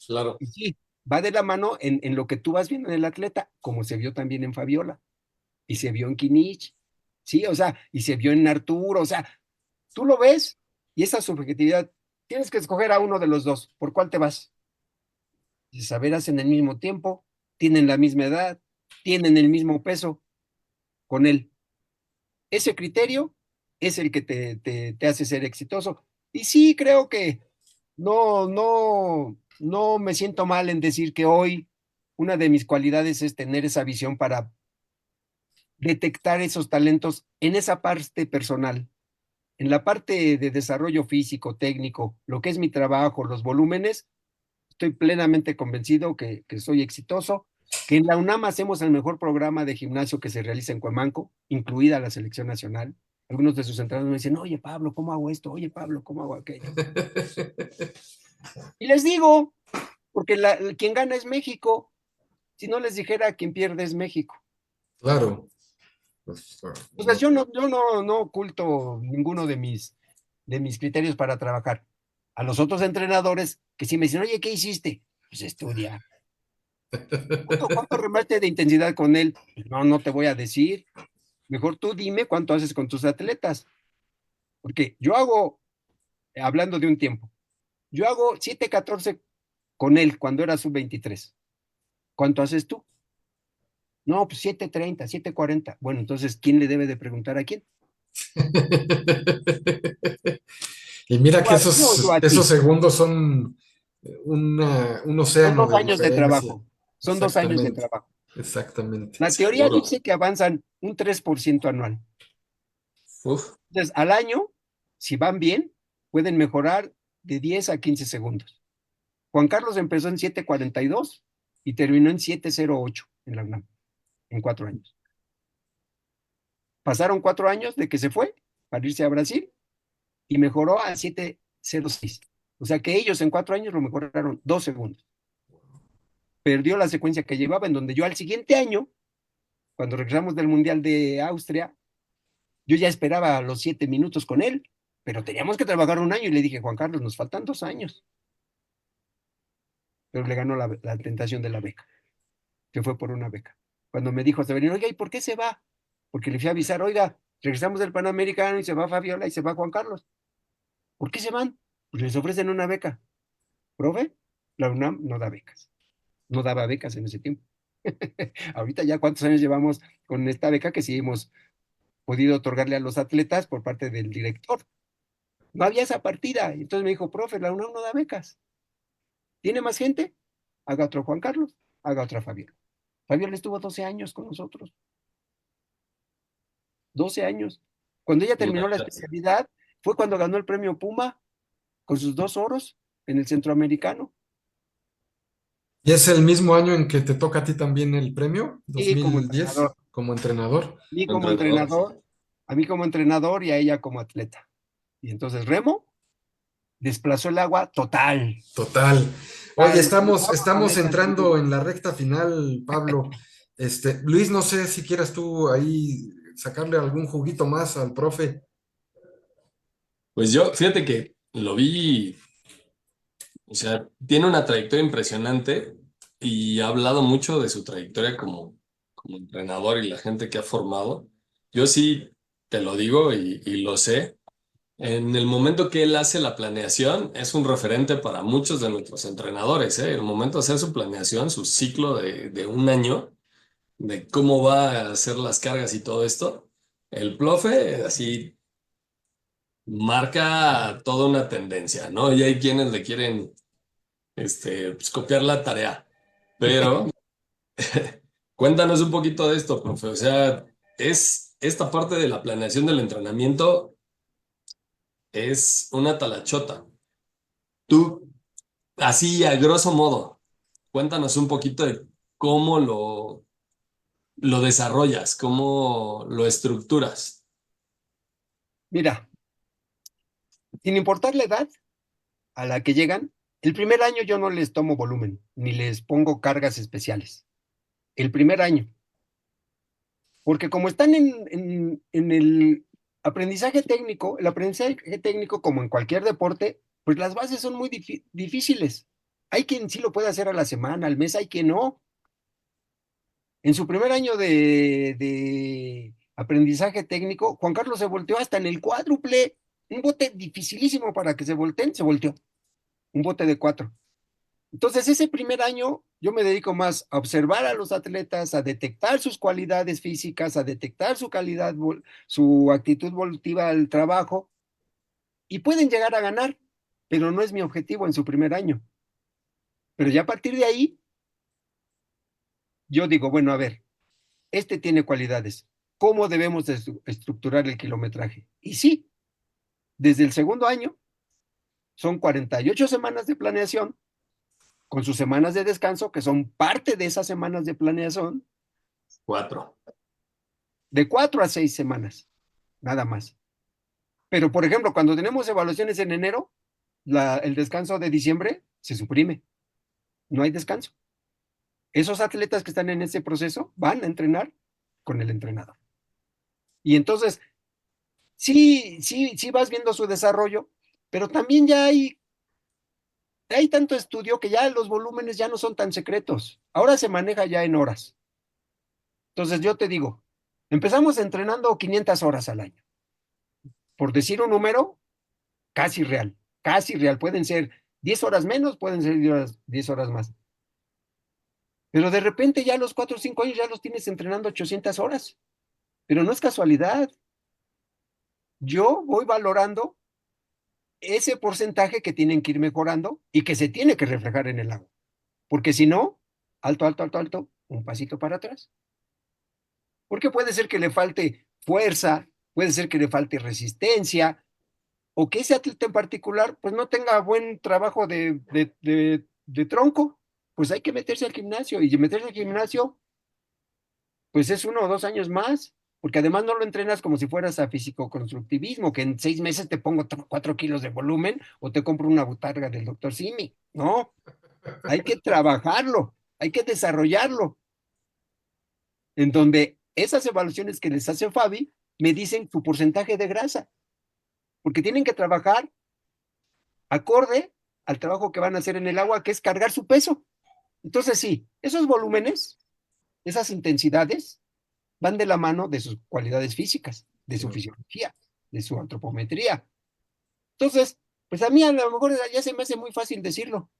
Claro. Y sí, va de la mano en lo que tú vas viendo en el atleta, como se vio también en Fabiola, y se vio en Kinich, sí, o sea, y se vio en Arturo, o sea, tú lo ves y esa subjetividad, tienes que escoger a uno de los dos, ¿por cuál te vas? Si saber hacen el mismo tiempo, tienen la misma edad, tienen el mismo peso con él. Ese criterio es el que te hace ser exitoso. Y sí, creo que no me siento mal en decir que hoy una de mis cualidades es tener esa visión para detectar esos talentos en esa parte personal, en la parte de desarrollo físico, técnico, lo que es mi trabajo, los volúmenes. Estoy plenamente convencido que soy exitoso, que en la UNAM hacemos el mejor programa de gimnasio que se realiza en Cuemanco, incluida la selección nacional. Algunos de sus entrenadores me dicen, oye Pablo, ¿cómo hago esto? Oye Pablo, ¿cómo hago aquello? Y les digo, porque quien gana es México. Si no les dijera, quien pierde es México. Claro. Pues, O sea, no. yo no oculto ninguno de mis criterios para trabajar. A los otros entrenadores que sí me dicen, oye, ¿qué hiciste? Pues estudia. ¿Cuánto remaste de intensidad con él? Pues no, no te voy a decir. Mejor tú dime cuánto haces con tus atletas. Porque yo hago, hablando de un tiempo, yo hago 7:14 con él cuando era sub-23. ¿Cuánto haces tú? No, pues 7:30, 7:40. Bueno, entonces, ¿quién le debe de preguntar a quién? Y mira ¿Tú que a mí o yo esos, a esos ti? segundos son un Son océano dos de años de diferencia. trabajo. Son 2 años de Exactamente, trabajo. exactamente. La teoría Seguro. dice que avanzan un 3% anual. Uf, Entonces, al año, si van bien, pueden mejorar de 10 a 15 segundos. Juan Carlos empezó en 7:42 y terminó en 7:08 en la UNAM, en 4 años. Pasaron 4 años de que se fue para irse a Brasil y mejoró a 7:06. O sea que ellos en 4 años lo mejoraron 2 segundos. Perdió la secuencia que llevaba, en donde yo al siguiente año, cuando regresamos del Mundial de Austria, yo ya esperaba los 7 minutos con él, pero teníamos que trabajar un año y le dije, Juan Carlos, nos faltan 2 años. Pero le ganó la tentación de la beca, que fue por una beca. Cuando me dijo Severino, oiga, ¿y por qué se va? Porque le fui a avisar, oiga, Regresamos del Panamericano y se va Fabiola y se va Juan Carlos. ¿Por qué se van? Pues les ofrecen una beca. Profe, la UNAM no da becas. No daba becas en ese tiempo. Ahorita ya cuántos años llevamos con esta beca que sí hemos podido otorgarle a los atletas por parte del director. No había esa partida. Entonces me dijo, profe, la UNAM no da becas. ¿Tiene más gente? Haga otro Juan Carlos, haga otra Fabiola. Fabiola estuvo 12 años con nosotros. 12 años. Cuando ella terminó la especialidad, fue cuando ganó el premio Puma con sus 2 oros en el Centroamericano. ¿Y es el mismo año en que te toca a ti también el premio? Y como 2010, entrenador. como entrenador. Y como Entrenador. entrenador, a mí como entrenador y a ella como atleta. Y entonces Remo desplazó el agua total. Total. Oye, Al estamos planeta entrando entero. en la recta final, Pablo. Luis, no sé si quieras tú ahí sacarle algún juguito más al profe. Pues yo, fíjate que lo vi, o sea, tiene una trayectoria impresionante y ha hablado mucho de su trayectoria como entrenador y la gente que ha formado. Yo sí te lo digo y lo sé. En el momento que él hace la planeación, es un referente para muchos de nuestros entrenadores, ¿eh? El momento de hacer su planeación, su ciclo de un año, de cómo va a hacer las cargas y todo esto, el profe así marca toda una tendencia, ¿no? Y hay quienes le quieren pues, copiar la tarea, pero cuéntanos un poquito de esto, profe. O sea, es esta parte de la planeación del entrenamiento es una talachota. Tú, así a grosso modo, cuéntanos un poquito de cómo lo desarrollas, cómo lo estructuras. Mira, sin importar la edad a la que llegan, el primer año yo no les tomo volumen, ni les pongo cargas especiales. El primer año. Porque como están en el aprendizaje técnico, el aprendizaje técnico, como en cualquier deporte, pues las bases son muy difíciles. Hay quien sí lo puede hacer a la semana, al mes, hay quien no. En su primer año de aprendizaje técnico, Juan Carlos se volteó hasta en el cuádruple, un bote dificilísimo para que se volteen, se volteó, un bote de 4. Entonces, ese primer año yo me dedico más a observar a los atletas, a detectar sus cualidades físicas, a detectar su calidad, su actitud evolutiva al trabajo, y pueden llegar a ganar, pero no es mi objetivo en su primer año. Pero ya a partir de ahí, yo digo, bueno, a ver, este tiene cualidades. ¿Cómo debemos de estructurar el kilometraje? Y sí, desde el segundo año son 48 semanas de planeación, con sus semanas de descanso, que son parte de esas semanas de planeación, 4. de 4 a 6 semanas, nada más. Pero, por ejemplo, cuando tenemos evaluaciones en enero, el descanso de diciembre se suprime, no hay descanso. Esos atletas que están en ese proceso van a entrenar con el entrenador. Y entonces, sí, sí, sí vas viendo su desarrollo, pero también ya hay tanto estudio que ya los volúmenes ya no son tan secretos. Ahora se maneja ya en horas. Entonces yo te digo, empezamos entrenando 500 horas al año. Por decir un número, casi real, casi real. Pueden ser 10 horas menos, pueden ser 10 horas más. Pero de repente ya a los 4 o 5 años ya los tienes entrenando 800 horas. Pero no es casualidad. Yo voy valorando ese porcentaje que tienen que ir mejorando y que se tiene que reflejar en el agua. Porque si no, alto, alto, alto, alto, un pasito para atrás. Porque puede ser que le falte fuerza, puede ser que le falte resistencia, o que ese atleta en particular pues no tenga buen trabajo de tronco, pues hay que meterse al gimnasio y meterse al gimnasio pues es 1 o 2 años más, porque además no lo entrenas como si fueras a físico-constructivismo, que en 6 meses te pongo 4 kilos de volumen o te compro una butarga del doctor Simi. No, hay que trabajarlo, hay que desarrollarlo, en donde esas evaluaciones que les hace Fabi me dicen su porcentaje de grasa, porque tienen que trabajar acorde al trabajo que van a hacer en el agua, que es cargar su peso. Entonces, sí, esos volúmenes, esas intensidades, van de la mano de sus cualidades físicas. de su Claro. fisiología, de su antropometría. Entonces, pues a mí a lo mejor ya se me hace muy fácil decirlo,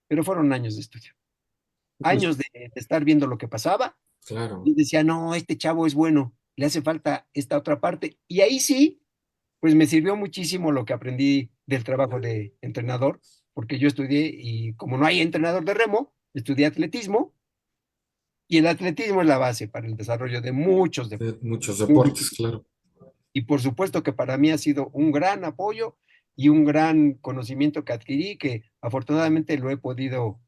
pero fueron años de estudio, Pues, años de estar viendo lo que pasaba. claro. Y decía, no, este chavo es bueno, le hace falta esta otra parte. Y ahí sí, pues me sirvió muchísimo lo que aprendí del trabajo de entrenador, porque yo estudié y como no hay entrenador de remo, estudié atletismo y el atletismo es la base para el desarrollo de muchos deportes. Muchos Muchos. deportes, claro. Y por supuesto que para mí ha sido un gran apoyo y un gran conocimiento que adquirí que afortunadamente lo he podido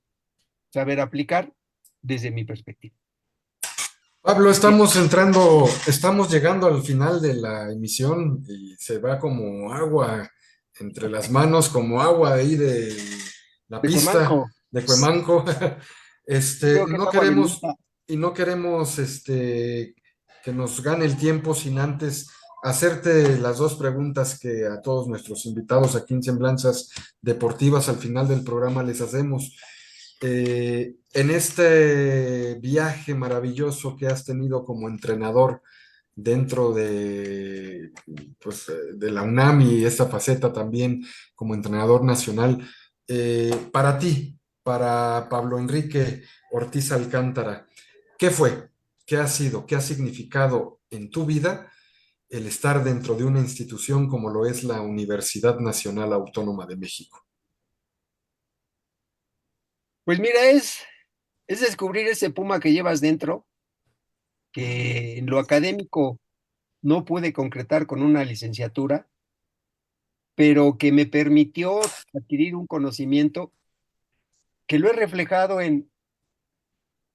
saber aplicar desde mi perspectiva. Pablo, estamos llegando al final de la emisión y se va como agua entre las manos, como agua ahí de la De pista Cuemanco, de Cuemanco. creo que es No agua queremos, bendita. no queremos, que nos gane el tiempo sin antes hacerte las dos preguntas que a todos nuestros invitados aquí en Semblanzas Deportivas al final del programa les hacemos. En este viaje maravilloso que has tenido como entrenador dentro pues, de la UNAM y esta faceta también como entrenador nacional, para ti, para Pablo Enrique Ortiz Alcántara, ¿qué fue? ¿Qué ha sido? ¿Qué ha significado en tu vida el estar dentro de una institución como lo es la Universidad Nacional Autónoma de México? Pues mira, es descubrir ese puma que llevas dentro, que en lo académico no pude concretar con una licenciatura, pero que me permitió adquirir un conocimiento que lo he reflejado en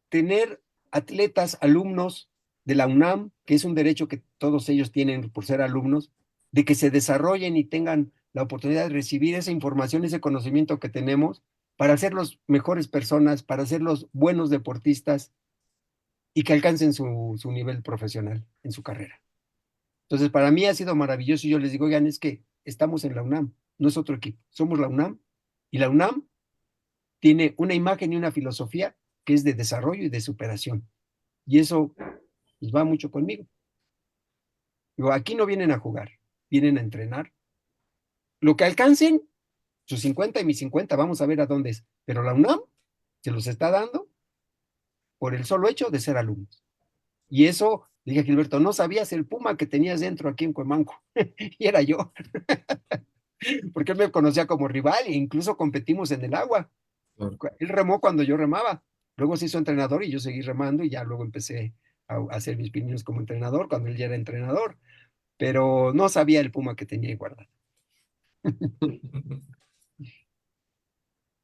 tener atletas, alumnos de la UNAM, que es un derecho que todos ellos tienen por ser alumnos, de que se desarrollen y tengan la oportunidad de recibir esa información, ese conocimiento que tenemos para ser los mejores personas, para ser los buenos deportistas y que alcancen su nivel profesional en su carrera. Entonces, para mí ha sido maravilloso y yo les digo, oigan, es que estamos en la UNAM, no es otro equipo, somos la UNAM y la UNAM tiene una imagen y una filosofía que es de desarrollo y de superación. Y eso pues, va mucho conmigo. Digo, aquí no vienen a jugar, vienen a entrenar. Lo que alcancen, sus 50 y mis 50, vamos a ver a dónde es. Pero la UNAM se los está dando por el solo hecho de ser alumnos. Y eso, dije Gilberto, no sabías el puma que tenías dentro aquí en Cuemanco. Y era yo, porque él me conocía como rival e incluso competimos en el agua. Claro. Él remó cuando yo remaba. Luego se hizo entrenador y yo seguí remando y ya luego empecé a hacer mis pininos como entrenador cuando él ya era entrenador. Pero no sabía el puma que tenía ahí guardado.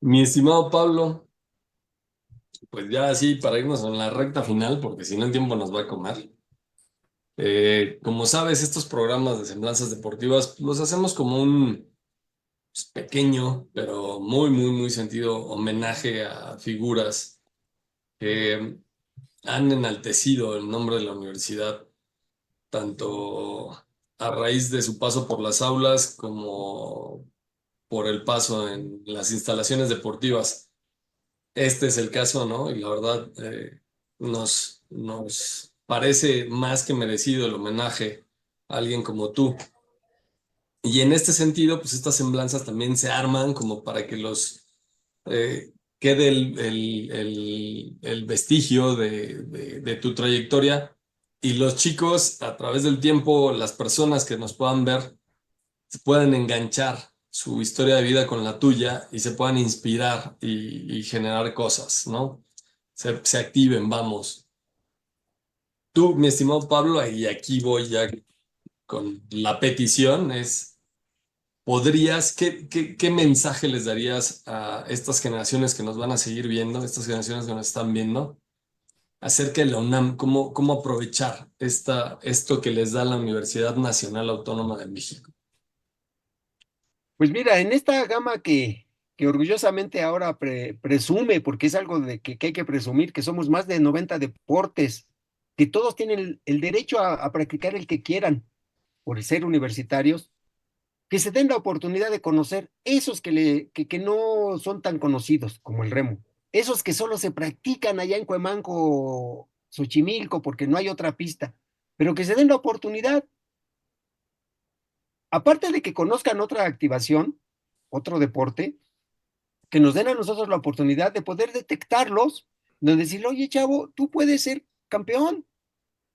Mi estimado Pablo, pues ya así para irnos en la recta final, porque si no el tiempo nos va a comer. Como sabes, estos programas de semblanzas deportivas los hacemos como un pues, pequeño, pero muy, muy, muy sentido homenaje a figuras que han enaltecido el nombre de la universidad, tanto a raíz de su paso por las aulas como por el paso en las instalaciones deportivas. Este es el caso, ¿no? Y la verdad, nos parece más que merecido el homenaje a alguien como tú. Y en este sentido, pues estas semblanzas también se arman como para que los quede el vestigio de tu trayectoria y los chicos, a través del tiempo, las personas que nos puedan ver, se puedan enganchar su historia de vida con la tuya y se puedan inspirar y generar cosas, ¿no? Se activen, vamos. Tú, mi estimado Pablo, y aquí voy ya con la petición, es, ¿qué mensaje les darías a estas generaciones que nos van a seguir viendo, estas generaciones que nos están viendo, acerca de la UNAM? ¿Cómo aprovechar esto que les da la Universidad Nacional Autónoma de México? Pues mira, en esta gama que orgullosamente ahora presume, porque es algo que hay que presumir, que somos más de 90 deportes, que todos tienen el derecho a practicar el que quieran por ser universitarios, que se den la oportunidad de conocer esos que no son tan conocidos como el remo, esos que solo se practican allá en Cuemanco, Xochimilco, porque no hay otra pista. pero que se den la oportunidad. Aparte de que conozcan otra activación, otro deporte, que nos den a nosotros la oportunidad de poder detectarlos, de decirle, oye, chavo, tú puedes ser campeón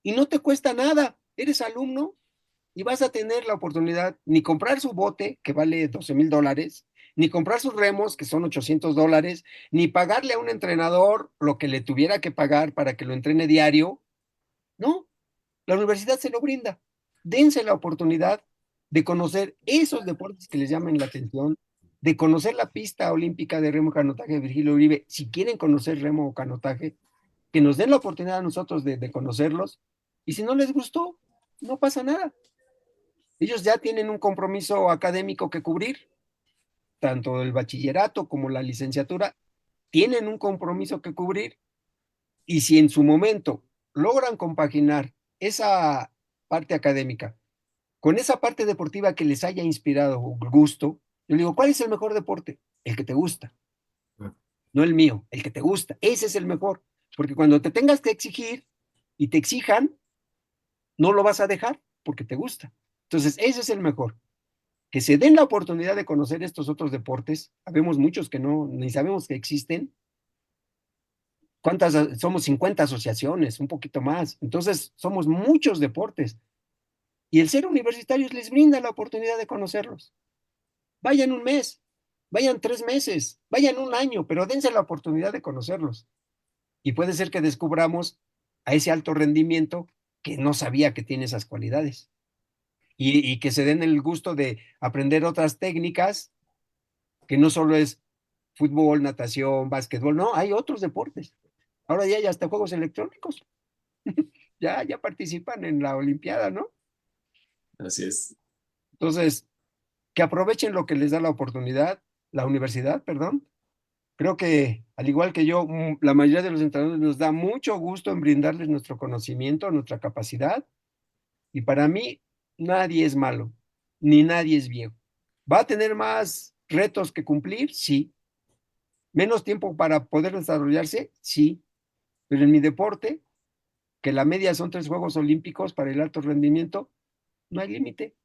y no te cuesta nada, eres alumno y vas a tener la oportunidad ni comprar su bote, que vale $12,000, ni comprar sus remos, que son $800, ni pagarle a un entrenador lo que le tuviera que pagar para que lo entrene diario. No, la universidad se lo brinda. Dense la oportunidad de conocer esos deportes que les llamen la atención, de conocer la pista olímpica de remo canotaje de Virgilio Uribe. Si quieren conocer remo o canotaje, que nos den la oportunidad a nosotros de conocerlos. Y si no les gustó, no pasa nada. Ellos ya tienen un compromiso académico que cubrir, tanto el bachillerato como la licenciatura tienen un compromiso que cubrir. Y si en su momento logran compaginar esa parte académica con esa parte deportiva que les haya inspirado gusto, yo le digo, ¿cuál es el mejor deporte? El que te gusta, no el mío, el que te gusta. Ese es el mejor, porque cuando te tengas que exigir y te exijan, no lo vas a dejar porque te gusta. Entonces, ese es el mejor. Que se den la oportunidad de conocer estos otros deportes. Habemos muchos que no, ni sabemos que existen. ¿Cuántas? Somos 50 asociaciones, un poquito más. Entonces, somos muchos deportes. Y el ser universitarios les brinda la oportunidad de conocerlos. Vayan un mes, vayan 3 meses, vayan un año, pero dense la oportunidad de conocerlos. Y puede ser que descubramos a ese alto rendimiento que no sabía que tiene esas cualidades. Y que se den el gusto de aprender otras técnicas, que no solo es fútbol, natación, básquetbol, no, hay otros deportes. Ahora ya hay hasta juegos electrónicos, ya participan en la Olimpiada, ¿no? Así es. Entonces, que aprovechen lo que les da la oportunidad, la universidad, perdón. Creo que, al igual que yo, la mayoría de los entrenadores nos da mucho gusto en brindarles nuestro conocimiento, nuestra capacidad, y para mí nadie es malo, ni nadie es viejo. ¿Va a tener más retos que cumplir? Sí. ¿Menos tiempo para poder desarrollarse? Sí. Pero en mi deporte, que la media son 3 Juegos Olímpicos para el alto rendimiento, no hay límite.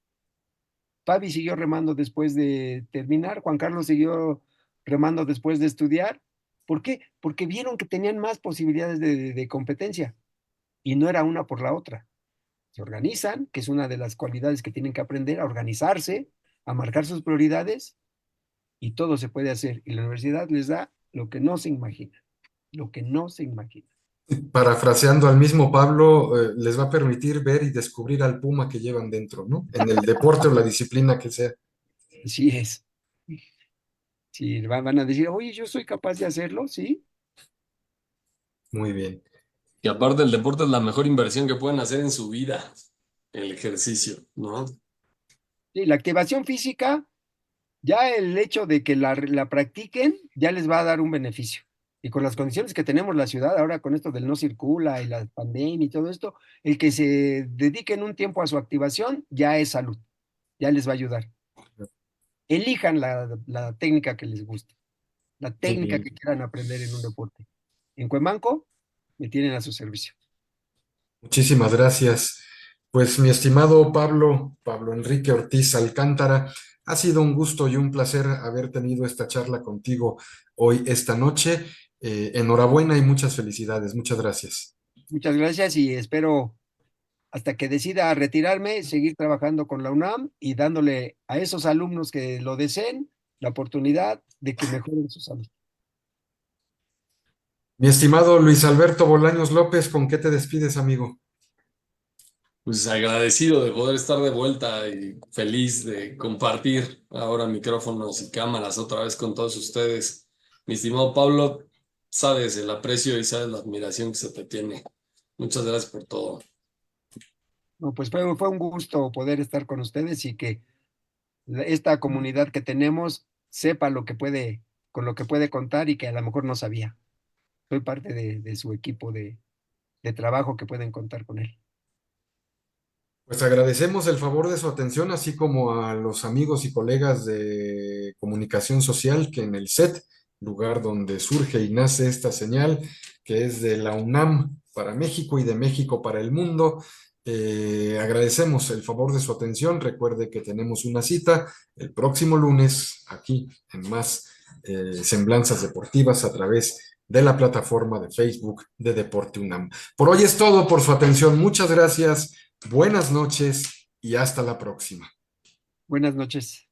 Fabi siguió remando después de terminar, Juan Carlos siguió remando después de estudiar. ¿Por qué? Porque vieron que tenían más posibilidades de competencia y no era una por la otra. Se organizan, que es una de las cualidades que tienen que aprender, a organizarse, a marcar sus prioridades y todo se puede hacer. Y la universidad les da lo que no se imagina, lo que no se imagina. Parafraseando al mismo Pablo, les va a permitir ver y descubrir al puma que llevan dentro, ¿no? En el deporte o la disciplina que sea. Así es. Si van a decir, oye, yo soy capaz de hacerlo, sí. Muy bien. Y aparte el deporte es la mejor inversión que pueden hacer en su vida, el ejercicio, ¿no? Sí, la activación física, ya el hecho de que la practiquen, ya les va a dar un beneficio. Y con las condiciones que tenemos la ciudad, ahora con esto del no circula y la pandemia y todo esto, el que se dediquen un tiempo a su activación ya es salud, ya les va a ayudar. Elijan la técnica que les guste, la Muy técnica bien. que quieran aprender en un deporte. En Cuemanco, me tienen a su servicio. Muchísimas gracias. Pues mi estimado Pablo, Pablo Enrique Ortiz Alcántara, ha sido un gusto y un placer haber tenido esta charla contigo hoy, esta noche. Enhorabuena y muchas felicidades. Muchas gracias. Muchas gracias y espero hasta que decida retirarme, seguir trabajando con la UNAM y dándole a esos alumnos que lo deseen la oportunidad de que mejoren su salud. Mi estimado Luis Alberto Bolaños López, ¿con qué te despides, amigo? Pues agradecido de poder estar de vuelta y feliz de compartir ahora micrófonos y cámaras otra vez con todos ustedes. Mi estimado Pablo, sabes el aprecio y sabes la admiración que se te tiene. Muchas gracias por todo. No, pues fue un gusto poder estar con ustedes y que esta comunidad que tenemos sepa lo que puede, con lo que puede contar y que a lo mejor no sabía. Soy parte de su equipo de trabajo que pueden contar con él. Pues agradecemos el favor de su atención, así como a los amigos y colegas de comunicación social que en el SET, lugar donde surge y nace esta señal, que es de la UNAM para México y de México para el mundo, Agradecemos el favor de su atención. Recuerde que tenemos una cita el próximo lunes aquí en más Semblanzas Deportivas a través de la plataforma de Facebook de Deporte UNAM. Por hoy es todo, por su atención. Muchas gracias, buenas noches y hasta la próxima. Buenas noches.